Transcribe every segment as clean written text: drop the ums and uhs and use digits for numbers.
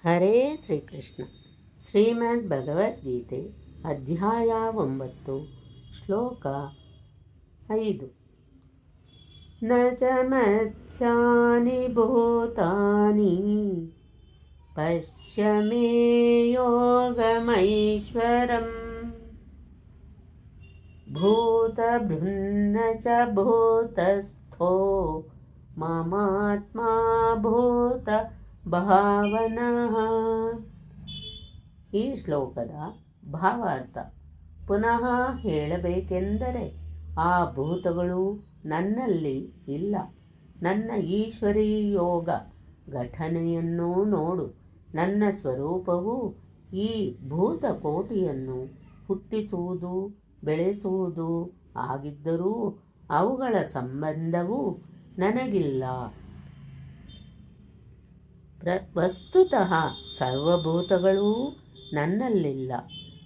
ಹರೇ ಶ್ರೀಕೃಷ್ಣ. ಶ್ರೀಮದ್ ಭಗವದ್ಗೀತೆ ಅಧ್ಯಾಯ 9 ಶ್ಲೋಕ 5. ನ ಚ ಮತ್ಸ್ಯಾನಿ ಭೂತಾನಿ ಪಶ್ಯ ಮೇ ಯೋಗಮೈಶ್ವರಂ ಭೂತಭೃನ್ನ ಚ ಭೂತಸ್ಥೋ ಮಮಾತ್ಮಾ ಭೂತ ಭಾವನಃ. ಈ ಶ್ಲೋಕದ ಭಾವಾರ್ಥ ಪುನಃ ಹೇಳಬೇಕೆಂದರೆ, ಆ ಭೂತಗಳು ನನ್ನಲ್ಲಿ ಇಲ್ಲ. ನನ್ನ ಈಶ್ವರೀ ಯೋಗ ಘಟನೆಯನ್ನು ನೋಡು. ನನ್ನ ಸ್ವರೂಪವು ಈ ಭೂತಕೋಟಿಯನ್ನು ಹುಟ್ಟಿಸುವುದು ಬೆಳೆಸುವುದು ಆಗಿದ್ದರೂ ಅವುಗಳ ಸಂಬಂಧವೂ ನನಗಿಲ್ಲ. ವಸ್ತುತಃ ಸರ್ವಭೂತಗಳೂ ನನ್ನಲ್ಲಿಲ್ಲ,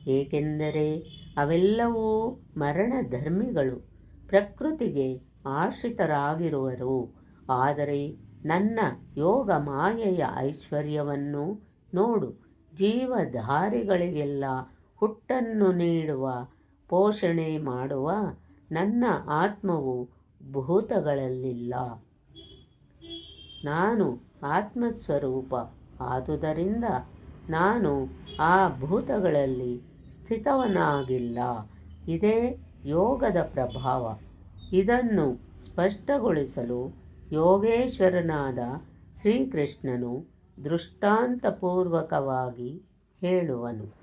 ಏಕೆಂದರೆ ಅವೆಲ್ಲವೂ ಮರಣಧರ್ಮಿಗಳು, ಪ್ರಕೃತಿಗೆ ಆಶ್ರಿತರಾಗಿರುವರು. ಆದರೆ ನನ್ನ ಯೋಗ ಮಾಯೆಯ ಐಶ್ವರ್ಯವನ್ನು ನೋಡು. ಜೀವಧಾರಿಗಳಿಗೆಲ್ಲ ಹುಟ್ಟನ್ನು ನೀಡುವ ಪೋಷಣೆ ಮಾಡುವ ನನ್ನ ಆತ್ಮವು ಭೂತಗಳಲ್ಲಿಲ್ಲ. ನಾನು ಆತ್ಮಸ್ವರೂಪ ಆದುದರಿಂದ ನಾನು ಆ ಭೂತಗಳಲ್ಲಿ ಸ್ಥಿತವನಾಗಿಲ್ಲ. ಇದೇ ಯೋಗದ ಪ್ರಭಾವ. ಇದನ್ನು ಸ್ಪಷ್ಟಗೊಳಿಸಲು ಯೋಗೇಶ್ವರನಾದ ಶ್ರೀಕೃಷ್ಣನು ದೃಷ್ಟಾಂತಪೂರ್ವಕವಾಗಿ ಹೇಳುವನು.